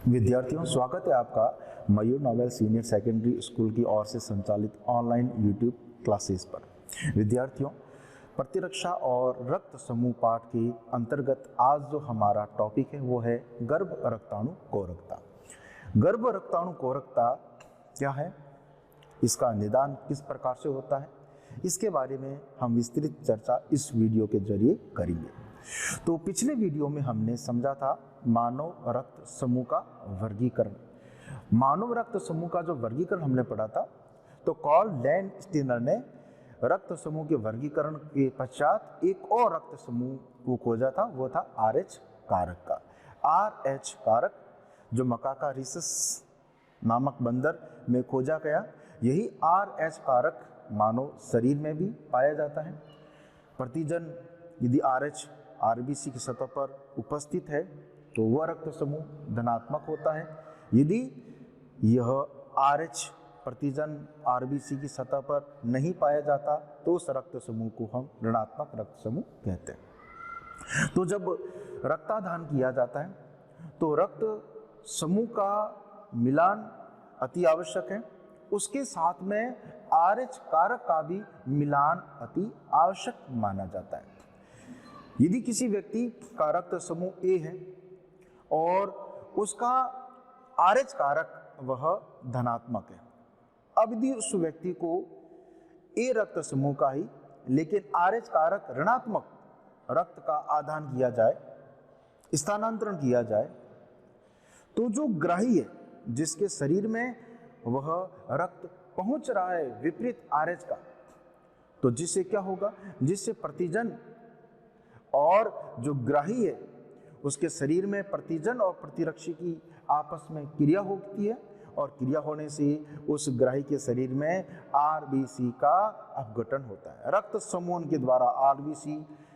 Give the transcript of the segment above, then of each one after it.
विद्यार्थियों, स्वागत है आपका मयूर नोवेल सीनियर सेकेंडरी स्कूल की ओर से संचालित ऑनलाइन यूट्यूब क्लासेस पर। विद्यार्थियों, प्रतिरक्षा और रक्त समूह पाठ के अंतर्गत आज जो हमारा टॉपिक है वो है गर्भ रक्ताणु कोरकता। गर्भ रक्ताणु कोरकता क्या है, इसका निदान किस प्रकार से होता है, इसके बारे में हम विस्तृत चर्चा इस वीडियो के जरिए करेंगे। तो पिछले वीडियो में हमने समझा था मानव रक्त समूह का वर्गीकरण। मानव रक्त समूह का जो वर्गीकरण हमने पढ़ा था, तो कार्ल लैंडस्टीनर ने रक्त समूह के वर्गीकरण के पश्चात एक और रक्त समूह को खोजा था, वो था RH कारक का। RH कारक जो मकाका रिसस नामक बंदर में खोजा गया, यही RH कारक मानव शरीर में भी पाया जाता है। प्रतिजन यदि RH RBC की सतह पर उपस्थित है तो वह रक्त समूह धनात्मक होता है। यदि यह RH प्रतिजन RBC की सतह पर नहीं पाया जाता तो उस रक्त समूह को हम ऋणात्मक रक्त समूह कहते हैं। तो जब रक्तदान किया जाता है तो रक्त समूह का मिलान अति आवश्यक है, उसके साथ में RH कारक का भी मिलान अति आवश्यक माना जाता है। यदि किसी व्यक्ति का रक्त समूह A है और उसका RH कारक वह धनात्मक है, अब यदि उस व्यक्ति को A रक्त समूह का ही लेकिन RH कारक ऋणात्मक रक्त का आदान किया जाए, स्थानांतरण किया जाए, तो जो ग्राही है जिसके शरीर में वह रक्त पहुंच रहा है विपरीत RH का, तो जिससे क्या होगा, जिससे प्रतिजन और जो ग्राही है उसके शरीर में प्रतिजन और प्रतिरक्षी की आपस में क्रिया होती है और क्रिया होने से उस ग्राही के शरीर में RBC का अपघटन होता है। रक्त समूहन के द्वारा RBC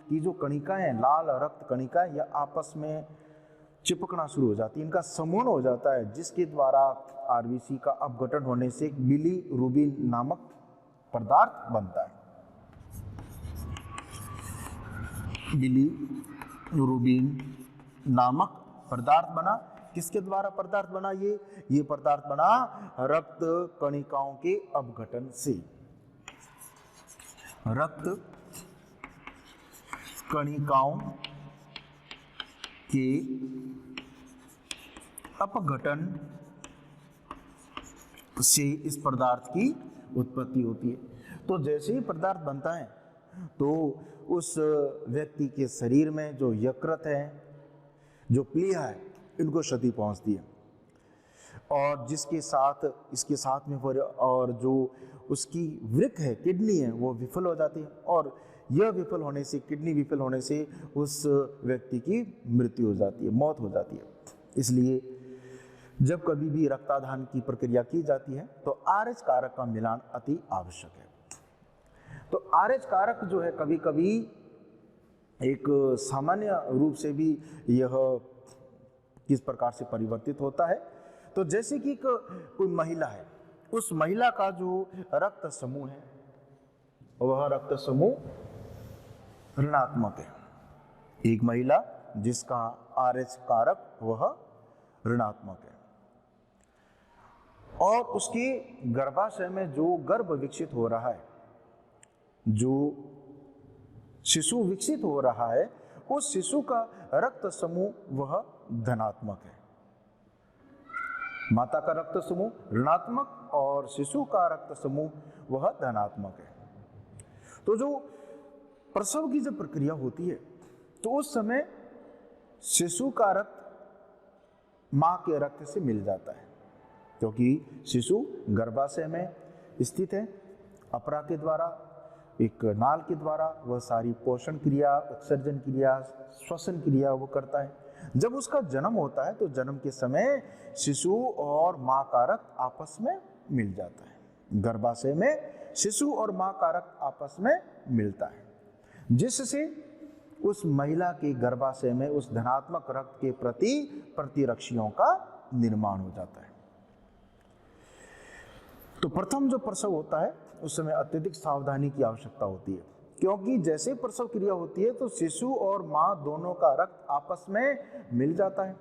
की जो कणिकाएं, लाल रक्त कणिकाएं, यह आपस में चिपकना शुरू हो जाती है, इनका समूहन हो जाता है, जिसके द्वारा RBC का अपघटन होने से बिलीरुबिन नामक पदार्थ बनता है। बिलीरुबिन नामक पदार्थ बना, किसके द्वारा पदार्थ बना, ये पदार्थ बना रक्त कणिकाओं के अपघटन से। रक्त कणिकाओं के अपघटन से इस पदार्थ की उत्पत्ति होती है। तो जैसे ही पदार्थ बनता है तो उस व्यक्ति के शरीर में जो यकृत है, जो प्लीहा है, इनको क्षति पहुंचती है और जिसके साथ इसके साथ में फिर और जो उसकी वृक्क है, किडनी है, वो विफल हो जाती है और यह विफल होने से, किडनी विफल होने से उस व्यक्ति की मृत्यु हो जाती है, मौत हो जाती है। इसलिए जब कभी भी रक्तदान की प्रक्रिया की जाती है तो RH कारक का मिलान अति आवश्यक है। तो RH कारक जो है कभी कभी एक सामान्य रूप से भी यह किस प्रकार से परिवर्तित होता है, तो जैसे कि कोई महिला है, उस महिला का जो रक्त समूह है वह रक्त समूह ऋणात्मक है। एक महिला जिसका RH कारक वह ऋणात्मक है और उसके गर्भाशय में जो गर्भ विकसित हो रहा है, जो शिशु विकसित हो रहा है, उस शिशु का रक्त समूह वह धनात्मक है। माता का रक्त समूह ऋणात्मक और शिशु का रक्त समूह वह धनात्मक है। तो जो प्रसव की जब प्रक्रिया होती है तो उस समय शिशु का रक्त मां के रक्त से मिल जाता है, क्योंकि शिशु गर्भाशय में स्थित है। अपरा के द्वारा, एक नाल के द्वारा वह सारी पोषण क्रिया, उत्सर्जन क्रिया, श्वसन क्रिया वो करता है। जब उसका जन्म होता है तो जन्म के समय शिशु और मां का रक्त आपस में मिल जाता है। गर्भाशय में शिशु और मां का रक्त आपस में मिलता है, जिससे उस महिला के गर्भाशय में उस धनात्मक रक्त के प्रति प्रतिरक्षियों का निर्माण हो जाता है। तो प्रथम जो प्रसव होता है उस समय अत्यधिक सावधानी की आवश्यकता होती है, क्योंकि जैसे प्रसव क्रिया होती है तो शिशु और माँ दोनों का रक्त आपस में मिल जाता है।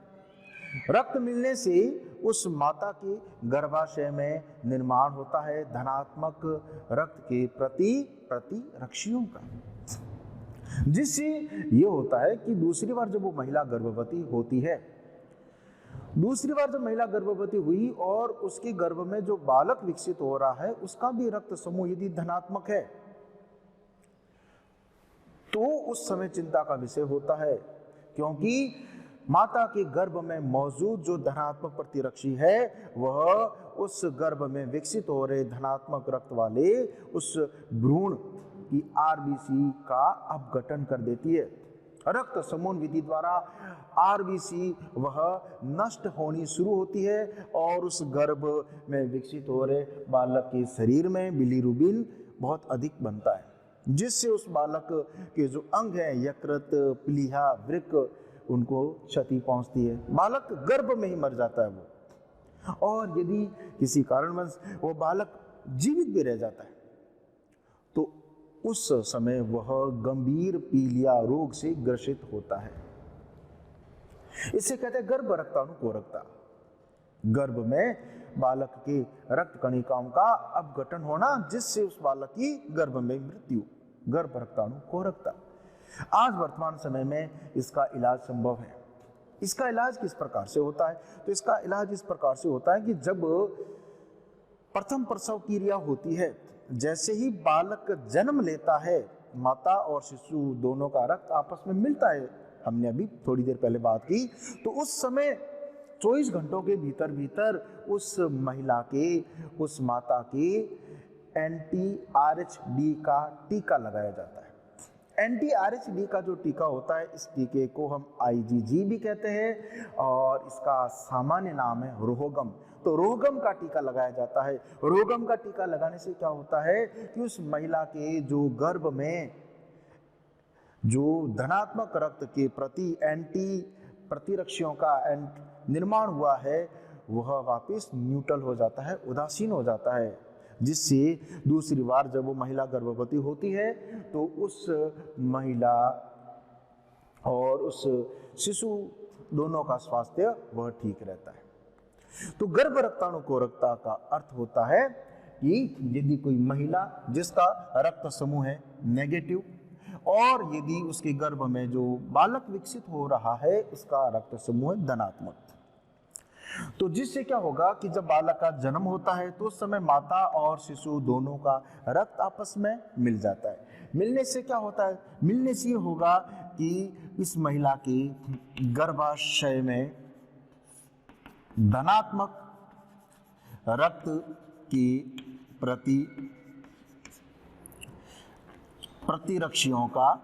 रक्त मिलने से उस माता के गर्भाशय में निर्माण होता है धनात्मक रक्त के प्रतिरक्षियों का, जिससे ये होता है कि दूसरी बार जब वो महिला गर्भवती होती है, दूसरी बार जब महिला गर्भवती हुई और उसके गर्भ में जो बालक विकसित हो रहा है उसका भी रक्त समूह यदि धनात्मक है तो उस समय चिंता का विषय होता है, क्योंकि माता के गर्भ में मौजूद जो धनात्मक प्रतिरक्षी है वह उस गर्भ में विकसित हो रहे धनात्मक रक्त वाले उस भ्रूण की आरबीसी का अपघटन कर देती है। रक्त समूह विधि द्वारा आरबीसी वह नष्ट होनी शुरू होती है और उस गर्भ में विकसित हो रहे बालक के शरीर में बिलीरुबिन बहुत अधिक बनता है, जिससे उस बालक के जो अंग हैं यकृत, प्लीहा, वृक्क, उनको क्षति पहुंचती है। बालक गर्भ में ही मर जाता है वो, और यदि किसी कारणवश वो बालक जीवित भी रह जाता है तो उस समय वह गंभीर पीलिया रोग से ग्रसित होता है। इसे कहते हैं गर्भ रक्ताणुकोरकता। गर्भ में बालक के रक्त कणिकाओं का अपघटन होना, जिससे उस बालक की गर्भ में मृत्यु, गर्भ रक्ताणुकोरकता। आज वर्तमान समय में इसका इलाज संभव है। इसका इलाज किस प्रकार से होता है? तो इसका इलाज इस प्रकार से होता है कि जब प्रथम प्रसव क्रिया होती है, जैसे ही बालक जन्म लेता है, माता और शिशु दोनों का रक्त आपस में मिलता है, हमने अभी थोड़ी देर पहले बात की, तो उस समय 24 घंटों के भीतर भीतर उस महिला के, उस माता के anti-RHD का टीका लगाया जाता है। anti-RHD का जो टीका होता है, इस टीके को हम IgG भी कहते हैं और इसका सामान्य नाम है रोहगम। तो रोहगम का टीका लगाया जाता है। रोहगम का टीका लगाने से क्या होता है कि उस महिला के जो गर्भ में जो धनात्मक रक्त के प्रति एंटी प्रतिरक्षियों का निर्माण हुआ है वह वापस न्यूट्रल हो जाता है, उदासीन हो जाता है, जिससे दूसरी बार जब वो महिला गर्भवती होती है तो उस महिला और उस शिशु दोनों का स्वास्थ्य वह ठीक रहता है। तो गर्भ रक्ताणुकोरकता का अर्थ होता है कि यदि कोई महिला जिसका रक्त समूह है नेगेटिव और यदि उसके गर्भ में जो बालक विकसित हो रहा है उसका रक्त समूह धनात्मक, तो जिससे क्या होगा कि जब बालक का जन्म होता है तो उस समय माता और शिशु दोनों का रक्त आपस में मिल जाता है। मिलने से क्या होता है? मिलने से ये होगा कि इस महिला के गर्भाशय में धनात्मक रक्त की प्रतिरक्षियों का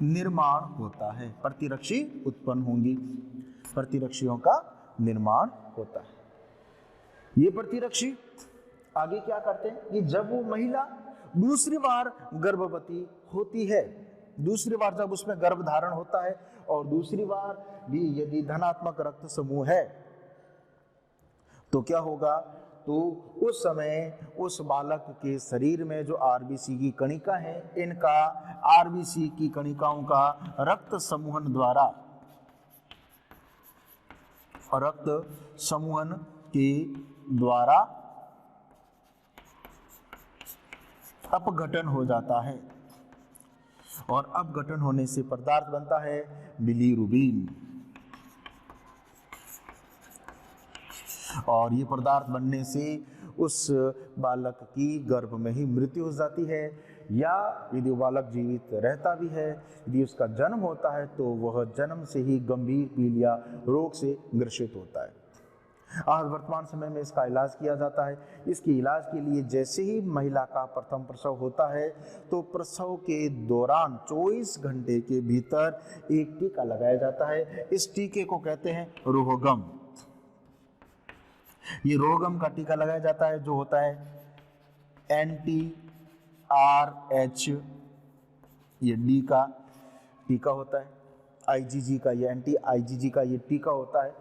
निर्माण होता है। प्रतिरक्षी उत्पन्न होंगी, प्रतिरक्षियों का निर्माण होता है। ये प्रतिरक्षी आगे क्या करते हैं कि जब वो महिला दूसरी बार गर्भवती होती है, दूसरी बार जब उसमें गर्भधारण होता है और दूसरी बार भी यदि धनात्मक रक्त समूह है तो क्या होगा? तो उस समय उस बालक के शरीर में जो आरबीसी की कणिका है, इनका आरबीसी की कणिकाओं का रक्त समूहन के द्वारा अपघटन हो जाता है और अपघटन होने से पदार्थ बनता है बिलीरुबिन, और ये पदार्थ बनने से उस बालक की गर्भ में ही मृत्यु हो जाती है, या यदि वो बालक जीवित रहता भी है, यदि उसका जन्म होता है तो वह जन्म से ही गंभीर पीलिया रोग से ग्रसित होता है। आज वर्तमान समय में इसका इलाज किया जाता है। इसके इलाज के लिए जैसे ही महिला का प्रथम प्रसव होता है तो प्रसव के दौरान 24 घंटे के भीतर एक टीका लगाया जाता है। इस टीके को कहते हैं रोहगम। ये रोहगम का टीका लगाया जाता है जो होता है anti-RH, ये डी का टीका होता है, IgG का ये anti-IgG का ये टीका होता है,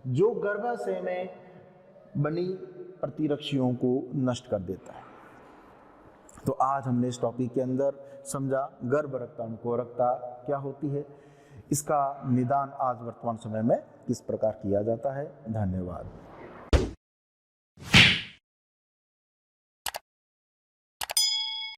जो गर्भाशय में बनी प्रतिरक्षियों को नष्ट कर देता है। तो आज हमने इस टॉपिक के अंदर समझा गर्भ रक्ताणुकोरकता क्या होती है, इसका निदान आज वर्तमान समय में किस प्रकार किया जाता है। धन्यवाद।